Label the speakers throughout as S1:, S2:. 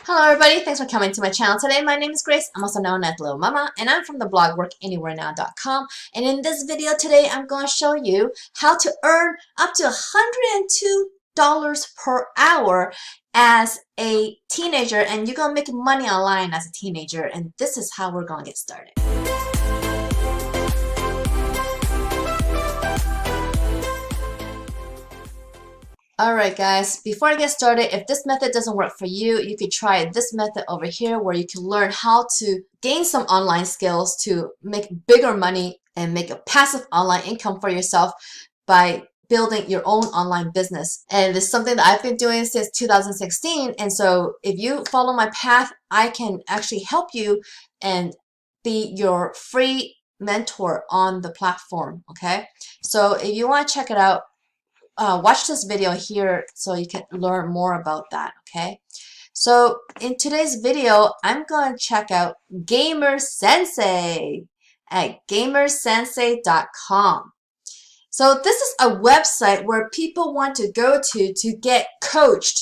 S1: Hello everybody, thanks for coming to my channel today. My name is Grace. I'm also known as Littlemama, and I'm from the blog workanywherenow.com. And in this video today, I'm going to show you how to earn up to $102 per hour as a teenager, and you're going to make money online as a teenager, and this is how we're going to get started. Alright guys, before I get started, if this method doesn't work for you, you could try this method over here where you can learn how to gain some online skills to make bigger money and make a passive online income for yourself by building your own online business. And it's something that I've been doing since 2016, and so if you follow my path, I can actually help you and be your free mentor on the platform, okay? So if you want to check it out, watch this video here so you can learn more about that, okay? So in today's video, I'm going to check out Gamer Sensei at gamersensei.com. So this is a website where people want to go to get coached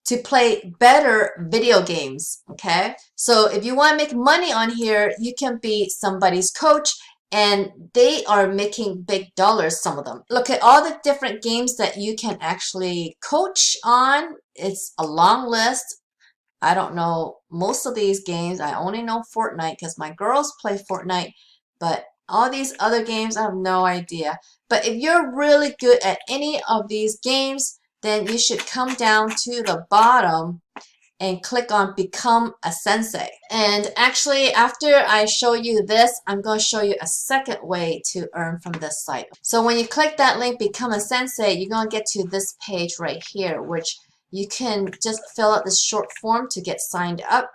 S1: to play better video games, okay? So if you want to make money on here, you can be somebody's coach, and they are making big dollars, some of them. Look at all the different games that you can actually coach on. It's a long list. I don't know most of these games. I only know Fortnite because my girls play Fortnite, but all these other games, I have no idea. But if you're really good at any of these games, then you should come down to the bottom and click on Become a Sensei. And actually, after I show you this, I'm going to show you a second way to earn from this site. So when you click that link, Become a Sensei, you're going to get to this page right here, which you can just fill out this short form to get signed up.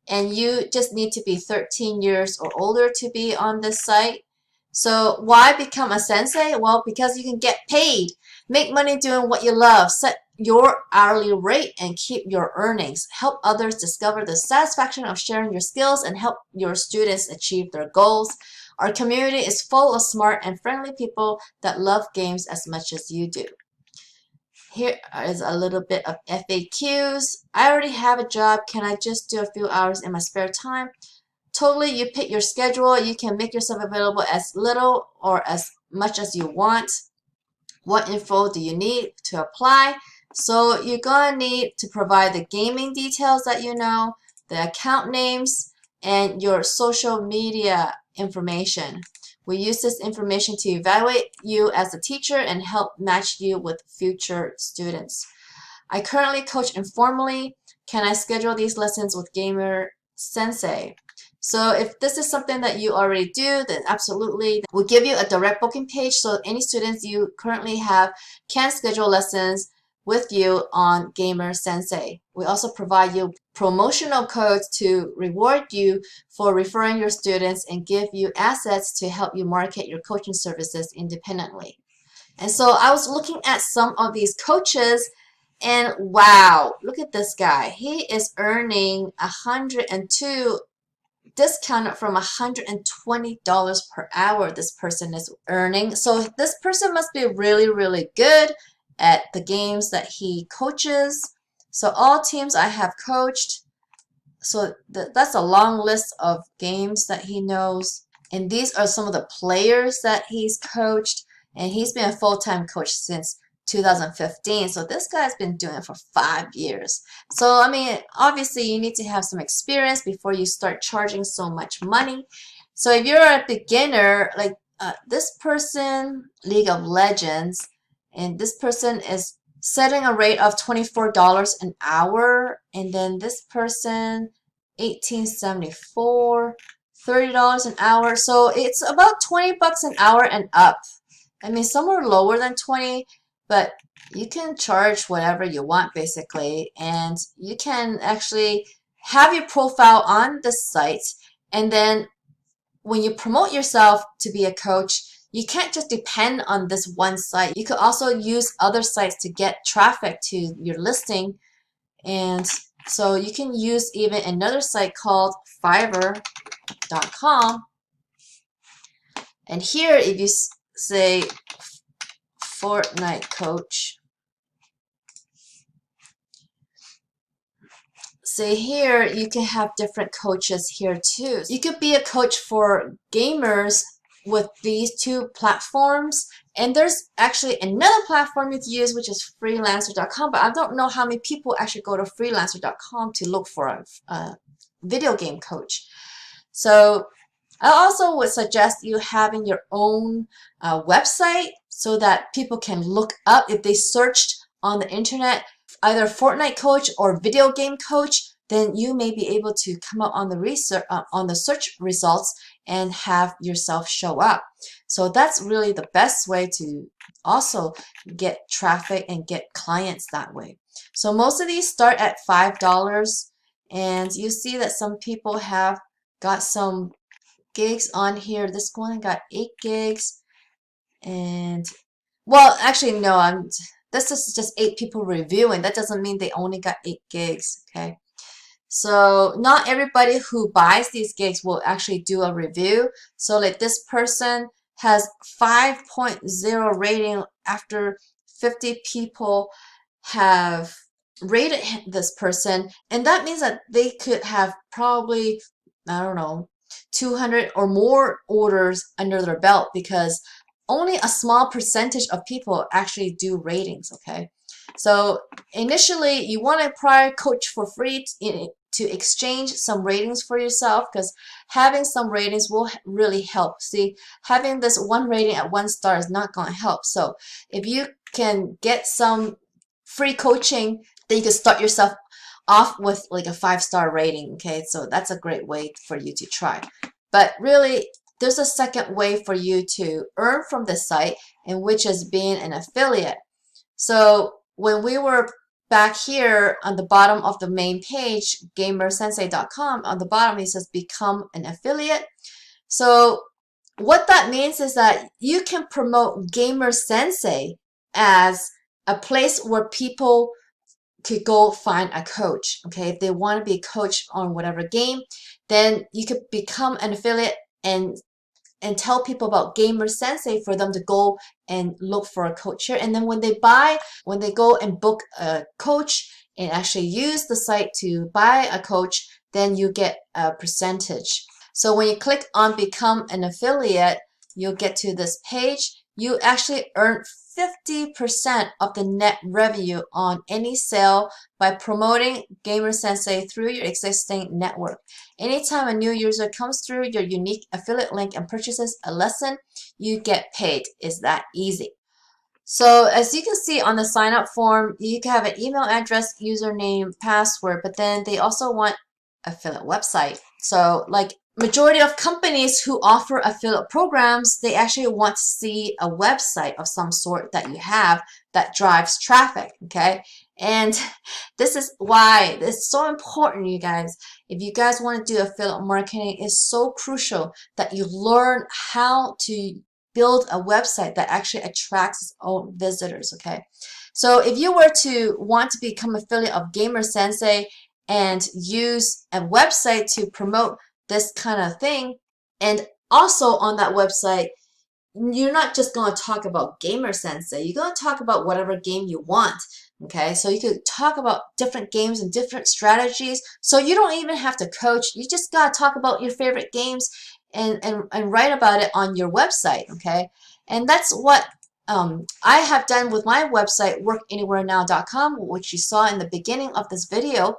S1: And you just need to be 13 years or older to be on this site. So why become a sensei? Well, because you can get paid, make money doing what you love, set your hourly rate and keep your earnings, help others discover the satisfaction of sharing your skills, and help your students achieve their goals. Our community is full of smart and friendly people that love games as much as you do. Here is a little bit of FAQs. I already have a job. Can I just do a few hours in my spare time? Totally, you pick your schedule. You can make yourself available as little or as much as you want. What info do you need to apply? So you're going to need to provide the gaming details that you know, the account names, and your social media information. We use this information to evaluate you as a teacher and help match you with future students. I currently coach informally. Can I schedule these lessons with Gamer Sensei? So if this is something that you already do, then absolutely. We'll give you a direct booking page so any students you currently have can schedule lessons with you on Gamer Sensei. We also provide you promotional codes to reward you for referring your students and give you assets to help you market your coaching services independently. And so I was looking at some of these coaches, and wow, look at this guy. He is earning 102 discounted from $120 per hour this person is earning. So this person must be really, really good at the games that he coaches. So all teams I have coached. So that's a long list of games that he knows. And these are some of the players that he's coached. And he's been a full-time coach since 2015. So this guy's been doing it for 5 years. So I mean, obviously you need to have some experience before you start charging so much money. So if you're a beginner, like this person, League of Legends, and this person is setting a rate of $24 an hour, and then this person, $18.74, $30 an hour. So it's about 20 bucks an hour and up. I mean, some are lower than 20, but you can charge whatever you want basically, and you can actually have your profile on the site, and then when you promote yourself to be a coach, you can't just depend on this one site. You could also use other sites to get traffic to your listing, and so you can use even another site called Fiverr.com, and here if you say Fortnite coach, see here, you can have different coaches here too. You could be a coach for gamers with these two platforms. And there's actually another platform you can use, which is freelancer.com, but I don't know how many people actually go to freelancer.com to look for a video game coach. So I also would suggest you having your own website so that people can look up if they searched on the internet either Fortnite coach or video game coach, then you may be able to come up on the research on the search results and have yourself show up. So that's really the best way to also get traffic and get clients that way. So most of these start at $5, and you see that some people have got some gigs on here. This one got 8 gigs, and well, actually no, this is just 8 people reviewing. That doesn't mean they only got 8 gigs, okay? So not everybody who buys these gigs will actually do a review. So like this person has 5.0 rating after 50 people have rated this person, and that means that they could have probably, I don't know, 200 or more orders under their belt, because only a small percentage of people actually do ratings, okay? So initially, you want to prior coach for free to exchange some ratings for yourself, because having some ratings will really help. See, having this one rating at 1 star is not going to help. So if you can get some free coaching, then you can start yourself off with like a 5-star rating, okay? So that's a great way for you to try. But really, there's a second way for you to earn from the site, and which is being an affiliate. So when we were back here on the bottom of the main page, gamersensei.com, on the bottom it says become an affiliate. So what that means is that you can promote Gamer Sensei as a place where people could go find a coach, okay? If they want to be a coach on whatever game, then you could become an affiliate and tell people about Gamer Sensei for them to go and look for a coach here. And then when they go and book a coach and actually use the site to buy a coach, then you get a percentage. So when you click on become an affiliate, you'll get to this page. You actually earn 50% of the net revenue on any sale by promoting Gamer Sensei through your existing network. Anytime a new user comes through your unique affiliate link and purchases a lesson, you get paid. It's that easy. So as you can see on the sign up form, you can have an email address, username, password, but then they also want affiliate website. So like majority of companies who offer affiliate programs, they actually want to see a website of some sort that you have that drives traffic, okay? And this is why it's so important, you guys. If you guys want to do affiliate marketing, it's so crucial that you learn how to build a website that actually attracts its own visitors, okay? So if you were to want to become affiliate of Gamer Sensei and use a website to promote this kind of thing, and also on that website, you're not just going to talk about Gamer Sensei, you're going to talk about whatever game you want, okay? So you could talk about different games and different strategies, so you don't even have to coach. You just got to talk about your favorite games and write about it on your website, okay? And that's what I have done with my website, workanywherenow.com, which you saw in the beginning of this video.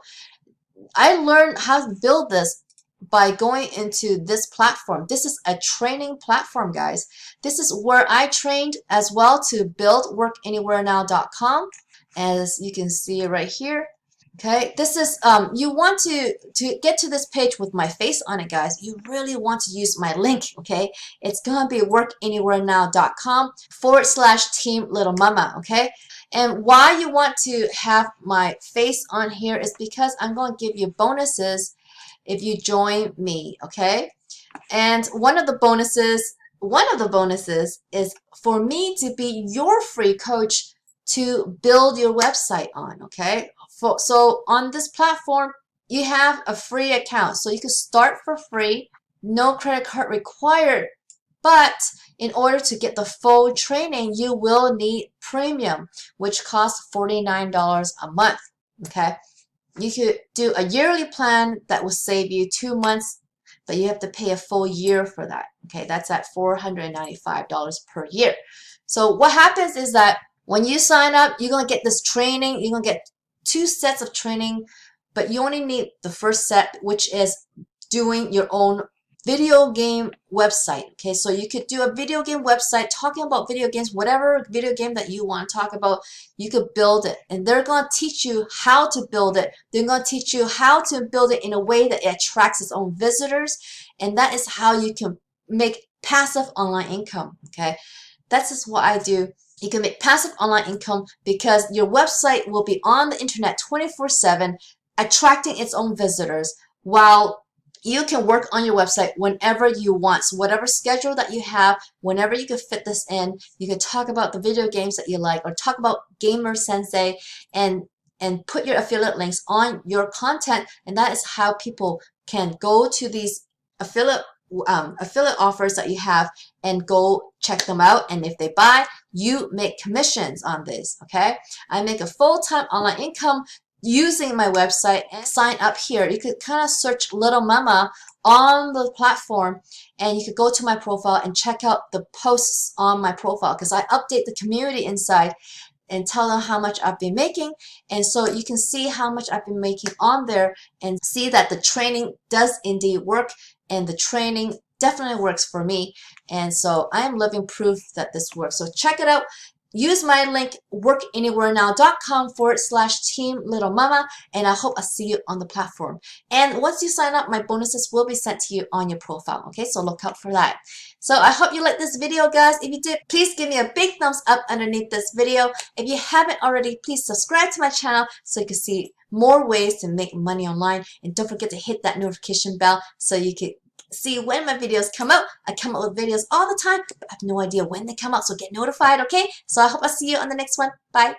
S1: I learned how to build this by going into this platform. This is a training platform, guys. This is where I trained as well to build workanywherenow.com, as you can see right here. Okay, this is you want to get to this page with my face on it, guys. You really want to use my link, okay? It's gonna be workanywherenow.com/team Littlemama, okay? And why you want to have my face on here is because I'm going to give you bonuses if you join me, okay? And one of the bonuses is for me to be your free coach to build your website on, okay? So on this platform, you have a free account. So you can start for free, no credit card required. But in order to get the full training, you will need premium, which costs $49 a month, okay? you could do a yearly plan that will save you 2 months, but you have to pay a full year for that. Okay, that's at $495 per year. So what happens is that when you sign up, you're going to get this training. You're going to get 2 sets of training, but you only need the first set, which is doing your own video game website. Okay, so you could do a video game website talking about video games, whatever video game that you want to talk about, you could build it. And they're going to teach you how to build it. They're going to teach you how to build it in a way that it attracts its own visitors. And that is how you can make passive online income. Okay, that's just what I do. You can make passive online income because your website will be on the internet 24/7, attracting its own visitors, while you can work on your website whenever you want. So whatever schedule that you have, whenever you can fit this in, you can talk about the video games that you like, or talk about Gamer Sensei, and put your affiliate links on your content. And that is how people can go to these affiliate offers that you have and go check them out. And if they buy, you make commissions on this. Okay, I make a full-time online income using my website. And sign up here. You could kind of search Littlemama on the platform, and you could go to my profile and check out the posts on my profile, because I update the community inside and tell them how much I've been making. And so you can see how much I've been making on there and see that the training does indeed work, and the training definitely works for me. And so I am living proof that this works. So check it out. Use my link workanywherenow.com/team Littlemama, and I hope I see you on the platform. And once you sign up, my bonuses will be sent to you on your profile. Okay, so look out for that. So I hope you like this video, guys. If you did, please give me a big thumbs up underneath this video. If you haven't already, please subscribe to my channel so you can see more ways to make money online. And don't forget to hit that notification bell so you can see when my videos come out. I come out with videos all the time, but I have no idea when they come out, so get notified. Okay, so I hope I see you on the next one. Bye.